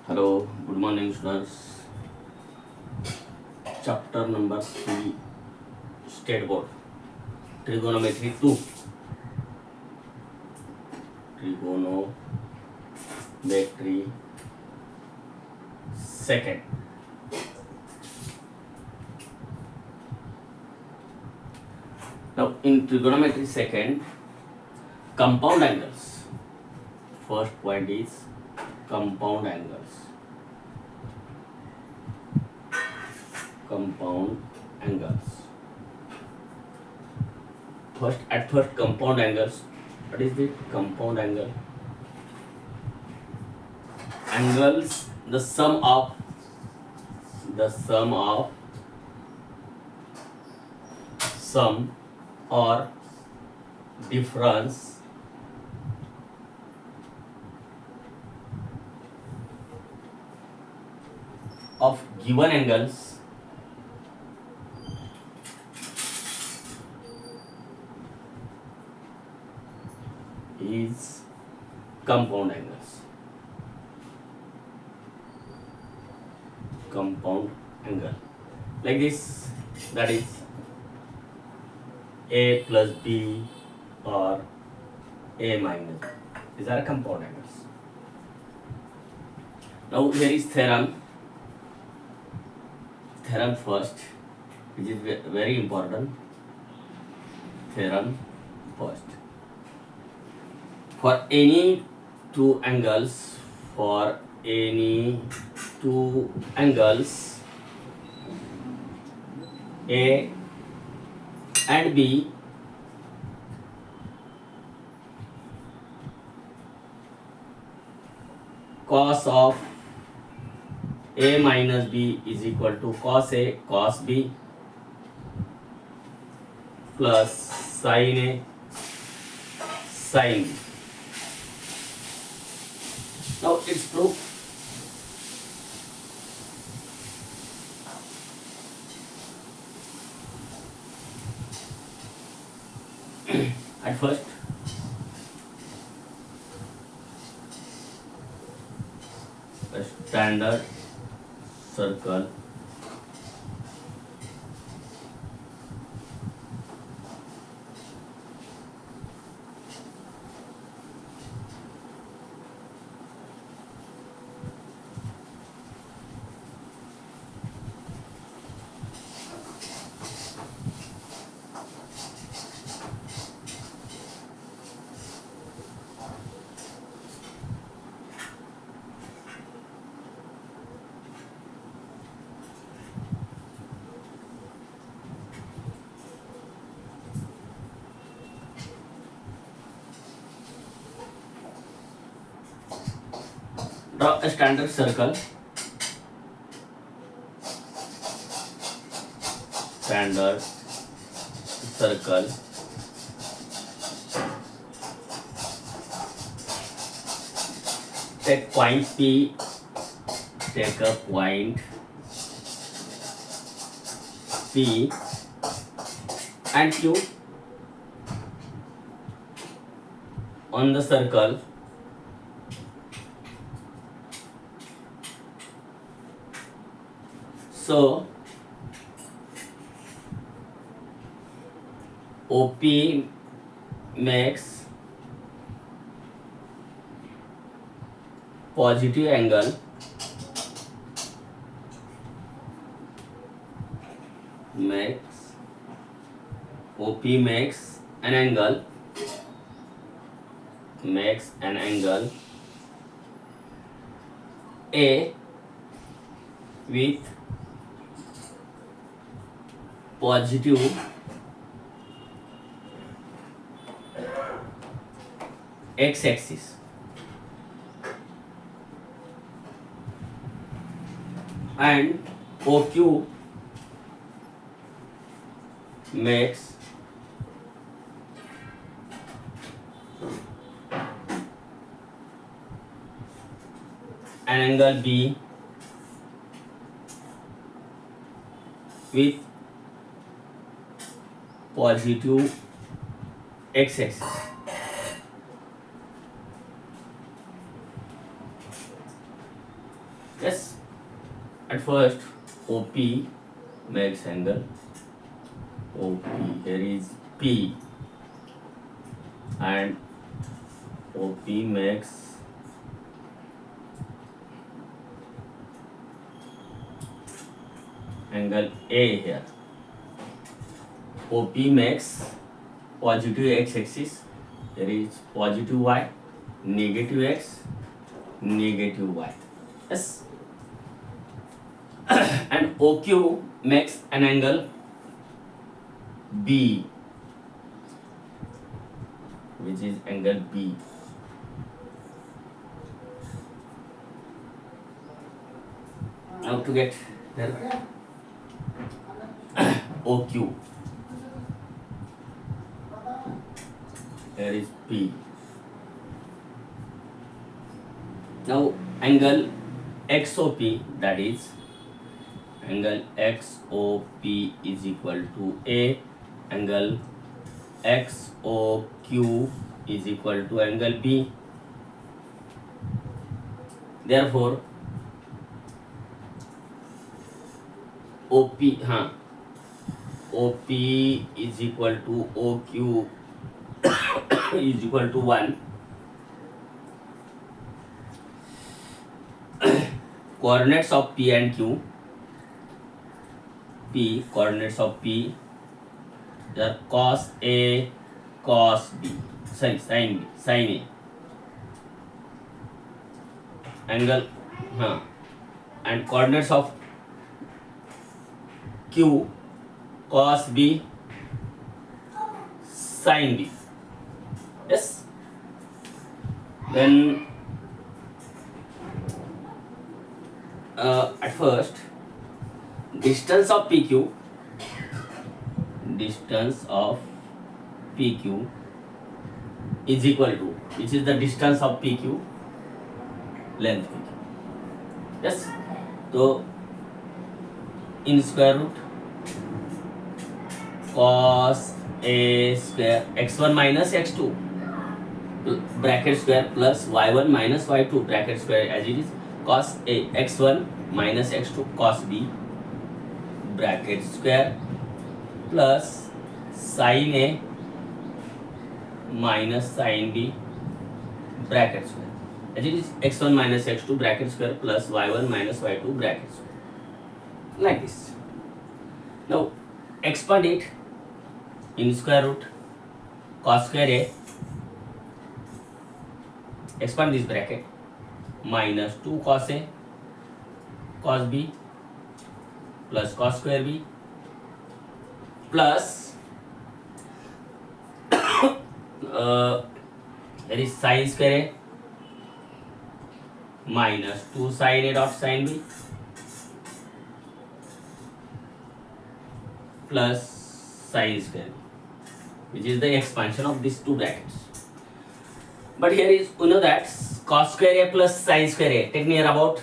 Hello, good morning, students. Chapter number 3, State Board, Trigonometry 2. Trigonometry second. Now, in trigonometry second, compound angles. First point is compound angles. Compound angles. First compound angles. What is the compound angle? Angles, the sum of sum or difference of given angles is compound angles. Compound angle like this, that is a plus b or a minus. These are compound angles. Now here is theorem first, which is very important. Theorem first. For any two angles, A and B, cos of A minus B is equal to cos A cos B plus sin A sin B. Now it's proof. At first, a standard circle draw a standard circle. Take point P, take a point P and Q on the circle. So OP makes positive angle OP makes an angle A with positive x-axis and OQ makes an angle B with positive x-axis. Yes, at first OP makes angle OP. Here is P and OP makes angle A here. OP makes positive x-axis. Here is positive y, negative x, negative y. Yes. And OQ makes an angle B, which is angle B. Now to get there, OQ. Here is P. Now angle XOP, that is angle XOP is equal to A, angle XOQ is equal to angle B. Therefore OP is equal to OQ is equal to 1. Coordinates of P and Q. Coordinates of P are cos A, cos B, sin B, sin A. Angle, and coordinates of Q, cos B, sin B. Yes. Then at first, distance of PQ is equal to, which is the distance of PQ, length PQ. Yes. So in square root cos A square x1 minus x2 bracket square plus y1 minus y2 bracket square, as it is cos A x1 minus x2 cos B bracket square plus sin A minus sin B bracket square, as it is x1 minus x2 bracket square plus y1 minus y2 bracket square, like this. Now expand it in square root cos square A, expand this bracket, minus 2 cos A cos B plus cos square B plus there is sin square A minus 2 sin A dot sin B plus sin square B, which is the expansion of these two brackets. But here is, you know, that cos square A plus sin square A, take near about,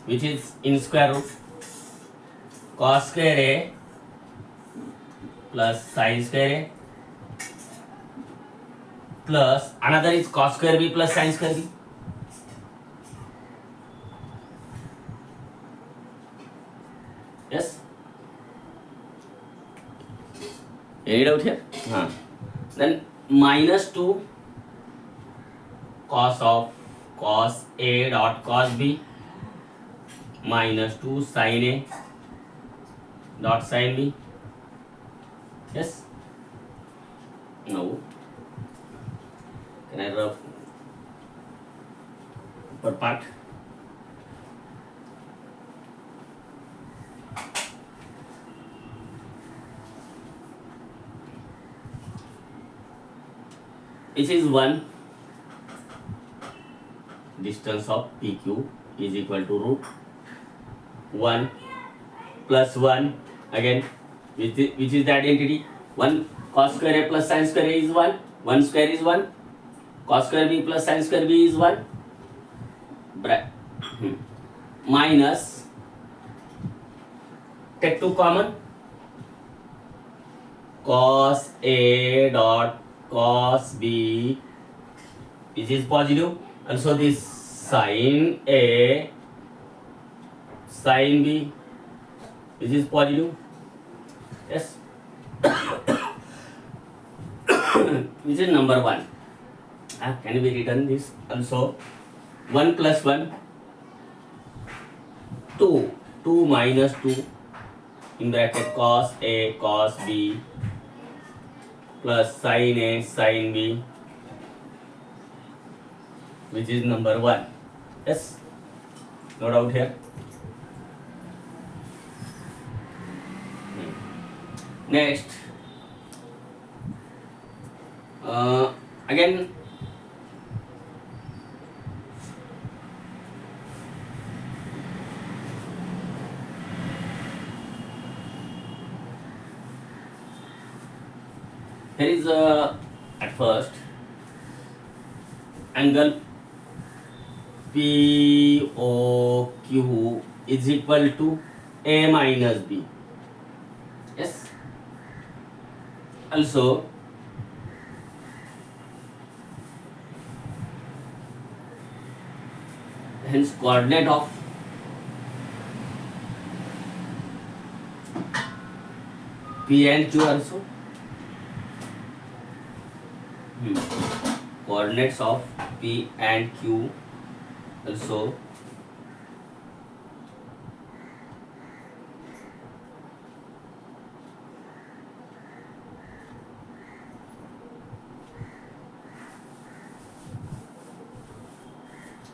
which is in square root cos square A plus sin square A plus another is cos square B plus sin square B. Yes? Any doubt here? Then minus 2 cos of cos A dot cos B minus 2 sin A dot sin B. Yes? No. Can I rub per part? This is 1. Distance of PQ is equal to root 1 plus 1 again, which is the identity. 1 cos square A plus sin square A is 1. 1 square is 1. Cos square B plus sin square B is 1. Minus, take 2 common, cos A dot cos B, which is positive, and so this sin A sin b, which is positive. Yes. Which is number 1. Can be written this also. 1 plus 1, 2. 2 minus 2 in bracket cos a cos b plus sin a sin b, which is number 1. Yes, no doubt here. Next, again here is at first angle POQ is equal to A minus B. Yes. Also, hence coordinate of P and Q also. Coordinates of P and Q also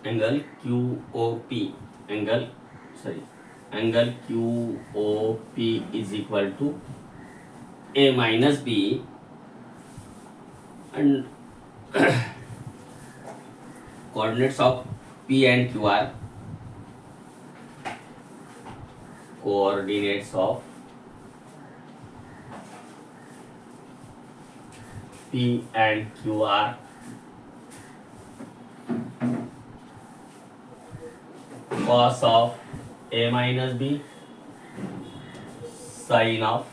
angle QOP angle QOP is equal to A minus B, and coordinates of P and Q are coordinates of P and Q are cos of A minus B, sin of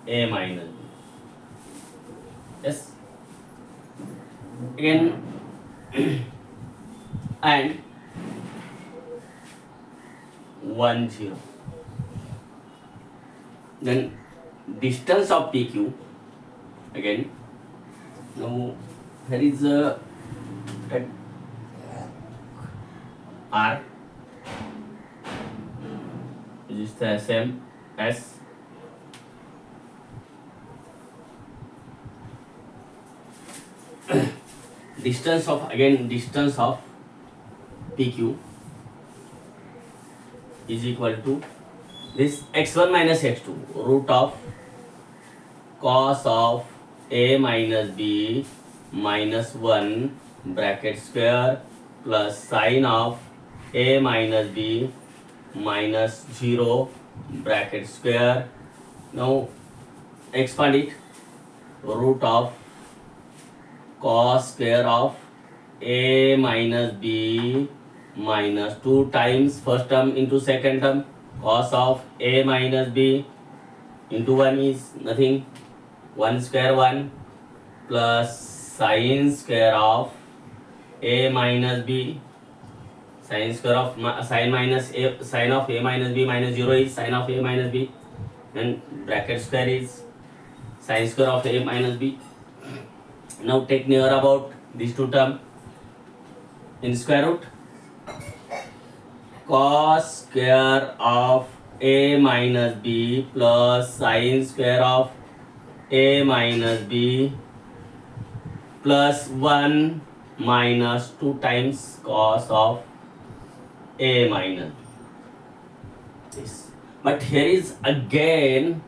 A minus B. Yes. Again and 1 0. Then distance of PQ. Again, now there is a R, which is the same as distance of PQ is equal to this x1 minus x2 root of cos of A minus B minus 1 bracket square plus sin of A minus B minus 0 bracket square. Now expand it, root of cos square of A minus B minus 2 times first term into second term, cos of A minus B into 1 is nothing, 1 square 1 plus sin square of A minus B, sin square of sin of A minus B minus 0 is sin of A minus B, and bracket square is sin square of A minus B. Now take near about these two terms in square root. Cos square of A minus B plus sin square of A minus B plus 1 minus 2 times cos of A minus this. But here is again,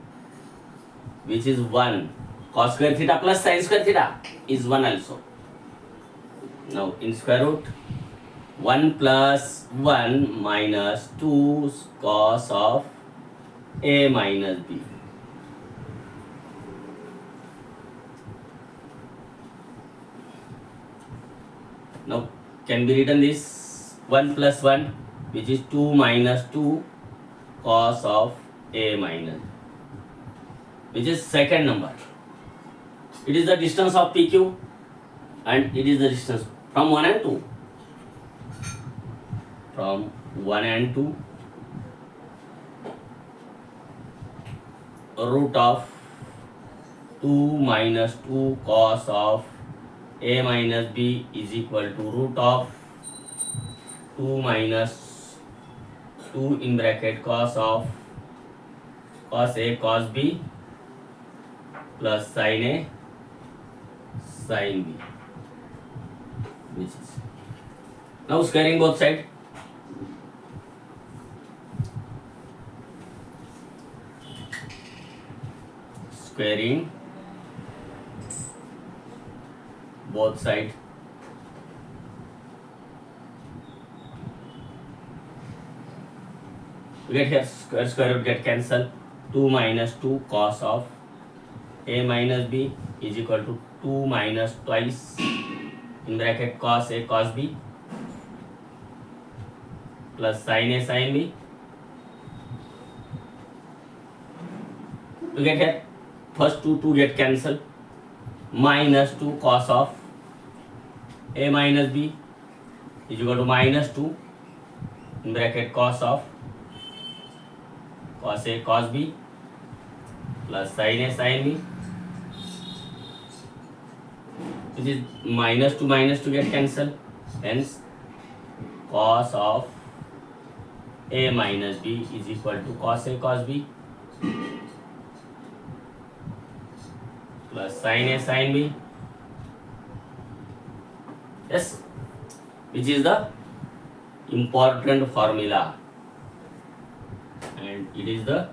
which is 1. Cos square theta plus sin square theta is 1 also. Now in square root, 1 plus 1 minus 2 cos of A minus B. Now can be written this 1 plus 1, which is 2 minus 2 cos of A minus, which is second number. It is the distance of PQ and it is the distance from 1 and 2. From 1 and 2, root of 2 minus 2 cos of a minus b is equal to root of 2 minus 2 in bracket cos of cos a cos b plus sin a sin b, which is now squaring both sides. Squaring both sides. We get here square root get cancelled. 2 minus 2 cos of a minus b is equal to 2 minus twice in bracket cos a cos b plus sin a sin b. We get here first 2 get cancelled. Minus 2 cos of a minus b is equal to minus 2 in bracket cos of cos a cos b plus sin a sin b, which is minus 2 get cancelled. Hence cos of a minus b is equal to cos a cos b plus sin a sin b. Yes, which is the important formula, and it is the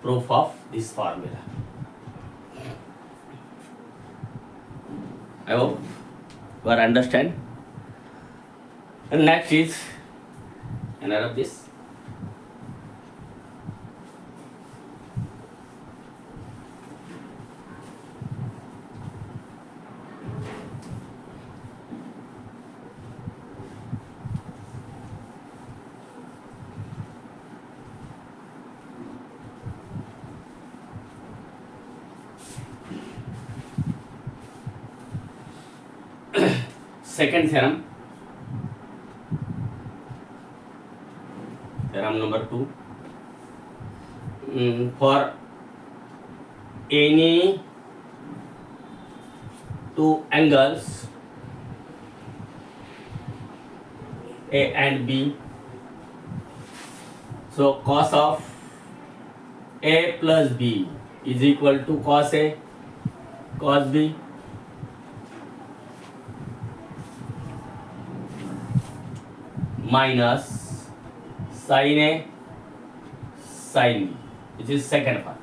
proof of this formula. I hope you are understand. And next is another of this. Second theorem, theorem number 2. For any two angles A and B, so cos of A plus B is equal to cos A cos B minus sin A sin B, which is second part.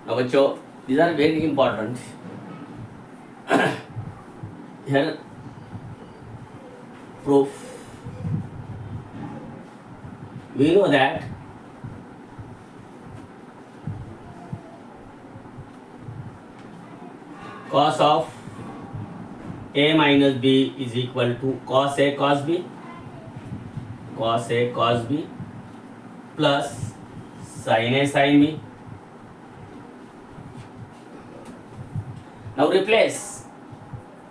Now bachcho, these are very important. Here proof. We know that cos of A minus B is equal to cos A cos B plus sin A sin B. Now replace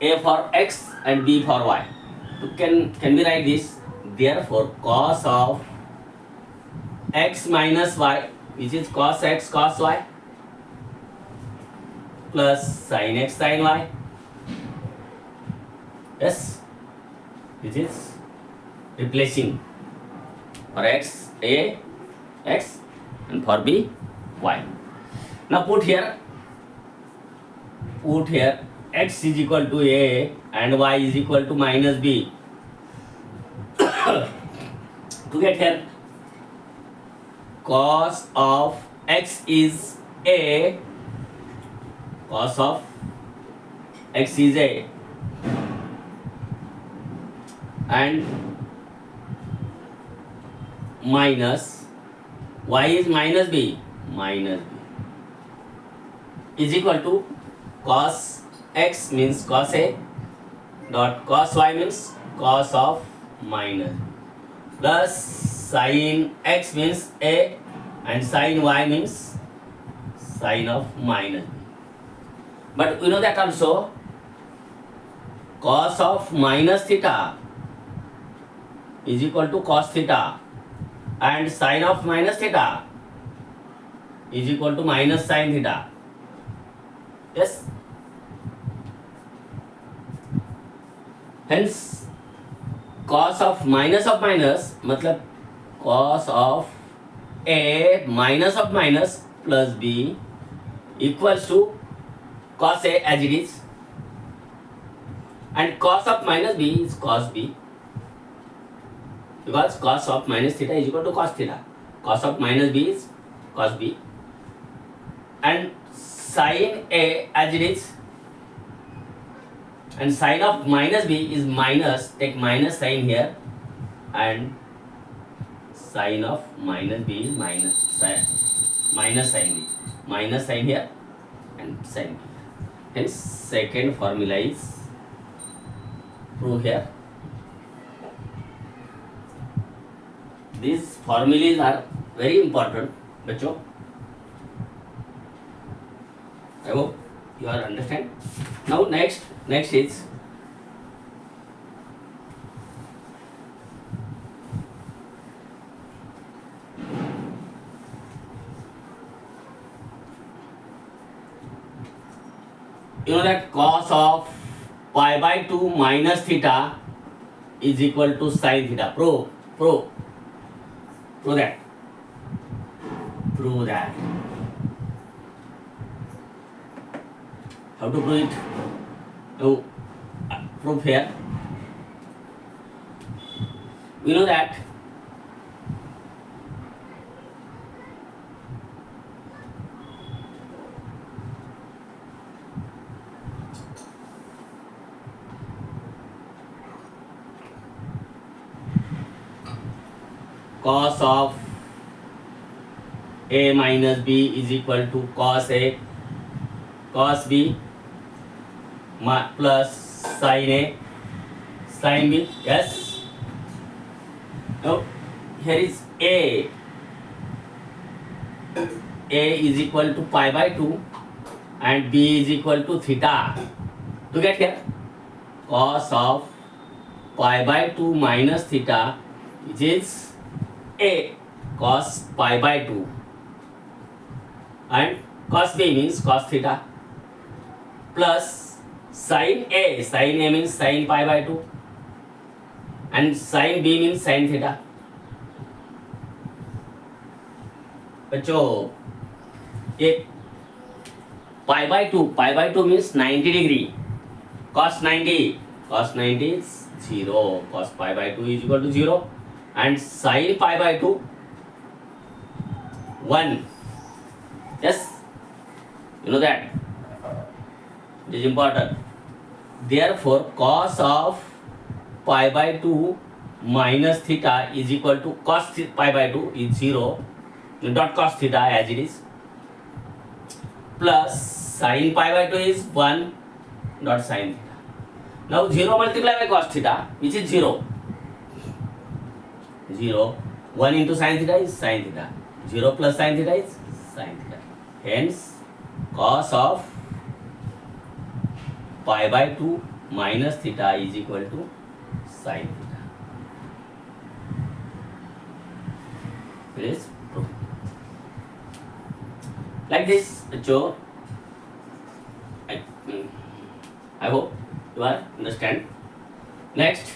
A for x and B for y. So can we write this? Therefore cos of x minus y, which is cos x cos y, plus sin x sin y. Yes, this is replacing for x A x and for B y. Now put here x is equal to A and y is equal to minus B. To get here cos of x is A, cos of x is A, and minus y is minus b is equal to cos x means cos A dot cos y means cos of minus plus sin x means A and sin y means sin of minus b. But we know that also cos of minus theta is equal to cos theta and sin of minus theta is equal to minus sin theta. Yes. Hence cos of minus मतलब cos of a minus plus b equals to cos a as it is, and cos of minus b is cos b, because cos of minus theta is equal to cos theta. Cos of minus b is cos b, and sin a as it is, and sin of minus b is minus, take minus sign here, and sin of minus b is minus sin b, minus sign here and sin b. Hence second formula is proved here. These formulas are very important, बच्चों. I hope you are understand. Now next is you know that cos of pi by 2 minus theta is equal to sin theta. Prove that. How to prove it? Now, proof here. We know that cos of a minus b is equal to cos a cos b plus sin a sin b. Yes. Now here is a is equal to pi by 2 and b is equal to theta. To get here, cos of pi by 2 minus theta, which is a cos pi by 2, and cos b means cos theta, plus sin a means sin pi by 2, and sin b means sin theta. बच्चों ये pi by 2 means 90 degree, cos 90 is 0, cos pi by 2 is equal to 0, and sin pi by 2 1. Yes, you know that it is important. Therefore cos of pi by 2 minus theta is equal to cos pi by 2 is 0, dot cos theta as it is, plus sin pi by 2 is 1 dot sin theta. Now 0 multiplied by cos theta, which is 0. 1 into sin theta is sin theta. 0 plus sin theta is sin theta. Hence cos of pi by 2 minus theta is equal to sin theta. Please prove. Like this, Joe. I hope you are understand. Next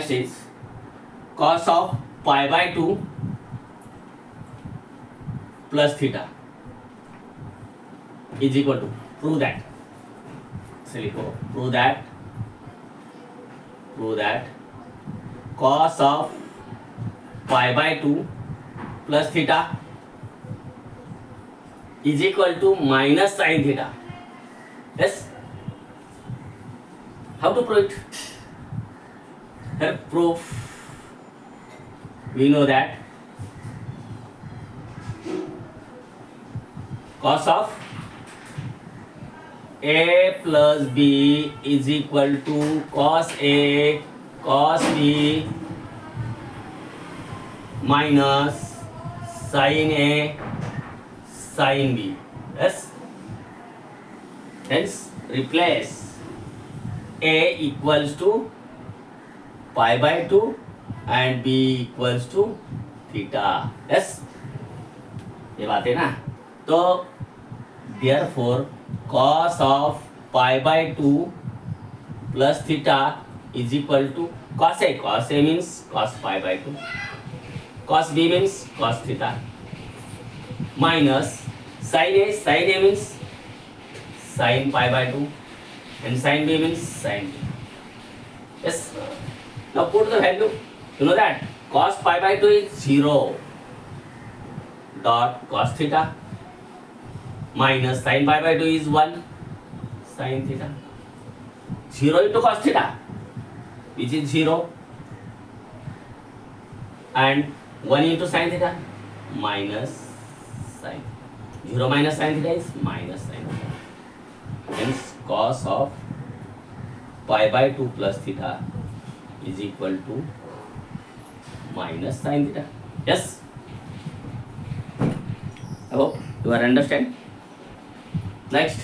is cos of pi by 2 plus theta is equal to, prove that. Prove that cos of pi by 2 plus theta is equal to minus sin theta. Yes. How to prove it? Here proof. We know that cos of a plus b is equal to cos a cos b minus sin a sin b. Yes. Hence replace a equals to pi by 2 and b equals to theta. Yes, ये बात है ना. तो therefore cos of pi by 2 plus theta is equal to cos A. Cos A means cos pi by 2. Cos B means cos theta. Minus sin A. Sin A means sin pi by 2. And sin B means sin B. Yes. Now put the value. You know that cos pi by 2 is 0 dot cos theta minus sin pi by 2 is 1 sin theta. 0 into cos theta, which is 0, and 1 into sin theta minus sin. 0 minus sin theta is minus sin theta. Hence cos of pi by 2 plus theta is equal to minus sin theta. Yes, I hope you are understand. Next,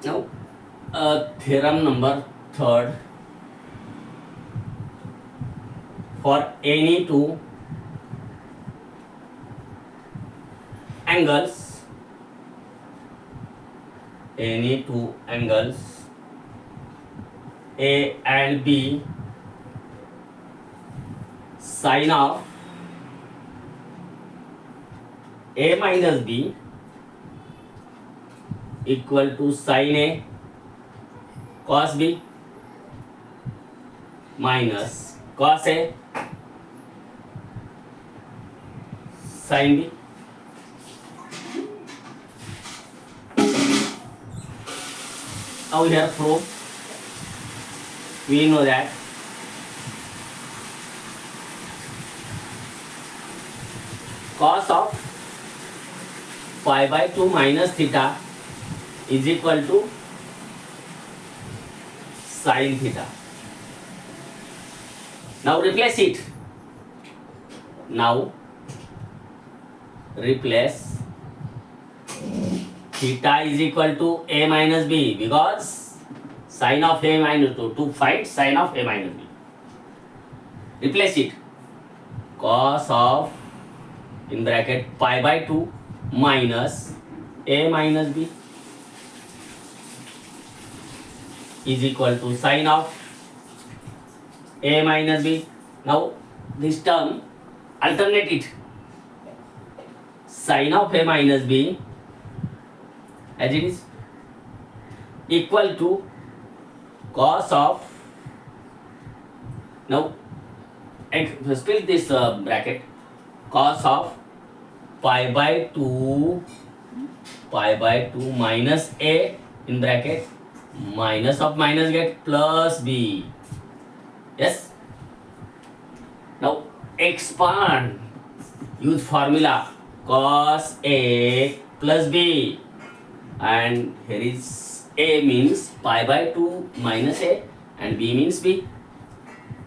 now theorem number 3rd. For any two angles, A and B, sin of A minus B equal to sin A cos B minus cos A sin B. Now here proof. We know that cos of pi by 2 minus theta is equal to sin theta. Now replace it. Now replace theta is equal to A minus B, because sin of A minus 2 to find sin of A minus B. Replace it. Cos of in bracket pi by 2 minus A minus B is equal to sin of A minus B. Now this term alternate it. Sin of A minus B as it is equal to cos of, now split this bracket, cos of pi by 2 minus A in bracket, minus of minus get plus B. Yes. Now expand, use formula cos A plus B, and here is A means pi by 2 minus A and B means B.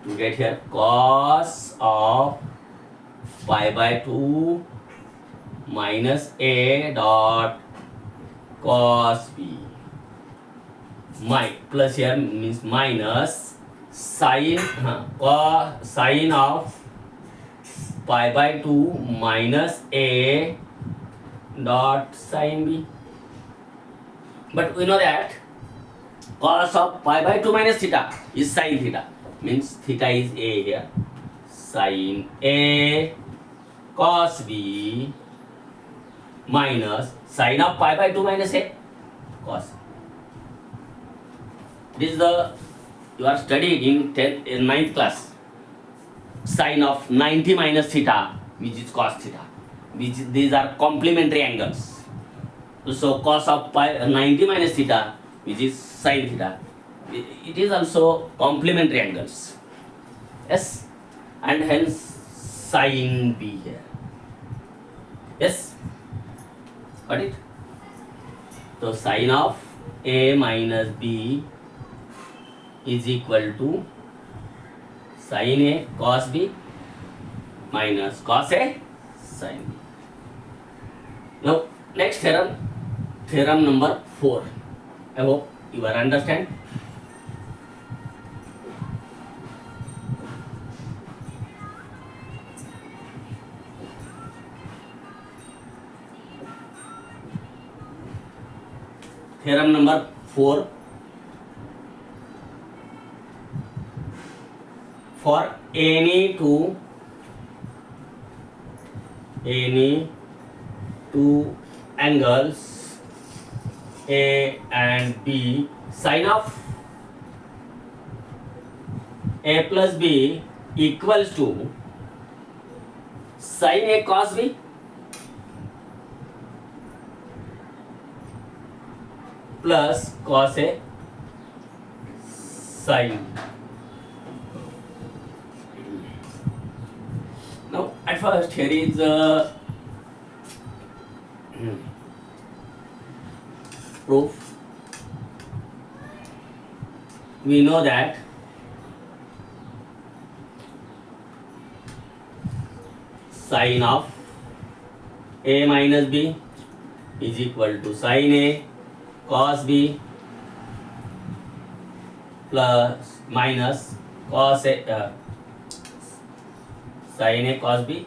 To get here cos of pi by 2 minus A dot cos B. Plus here means minus sin sin of pi by 2 minus A dot sin B. But we know that cos of pi by 2 minus theta is sin theta, means theta is A here, sin A cos B minus sin of pi by 2 minus A cos. This is the, you are studied in 9th class, sin of 90 minus theta, which is cos theta, these are complementary angles. So cos of pi 90 minus theta, which is sin theta, it is also complementary angles. Yes, and hence sin B here. Yes, got it? So sin of A minus B is equal to sin A cos B minus cos A sin B. Now next theorem, theorem number 4. I hope you are understand. Theorem number 4. For any two angles A and B, sin of A plus B equals to sin A cos B plus cos A sin. Now at first here is proof. We know that sin of A minus B is equal to sin A cos B plus minus cos A sin A cos B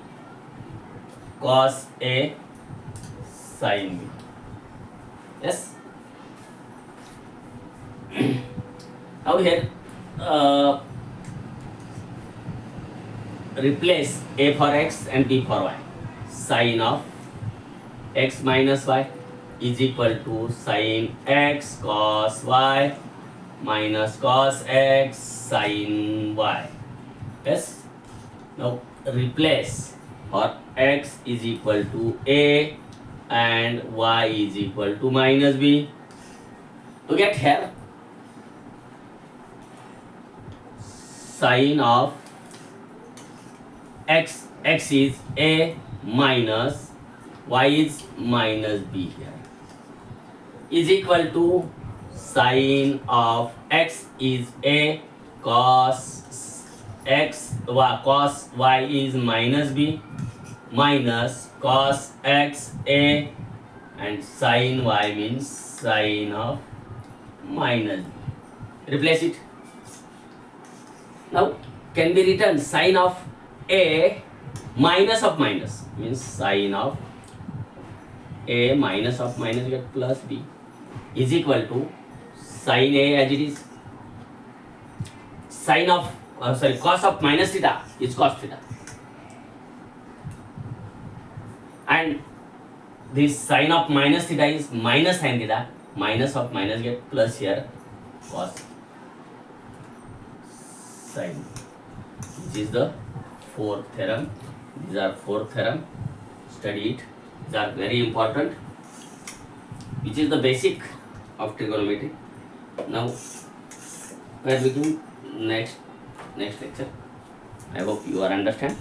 cos A sin B. Yes. Now here replace A for x and B for y. Sin of x minus y is equal to sin x cos y minus cos x sin y. Yes. Now replace for x is equal to A and y is equal to minus b. To get here, sin of x is A minus y is minus b here, is equal to sin of x is A cos x cos y is minus b minus cos x A and sin y means sin of minus b. Replace it. Now can be written sin of A minus of minus means sin of A minus of minus get plus b is equal to sin A as it is. Sin of cos of minus theta is cos theta, and this sin of minus theta is minus sin theta. Minus of minus get plus here cos sin. This is the fourth theorem. These are fourth theorem. Study it. These are very important, which is the basic of trigonometry. Now we are beginning next lecture. I hope you are understand.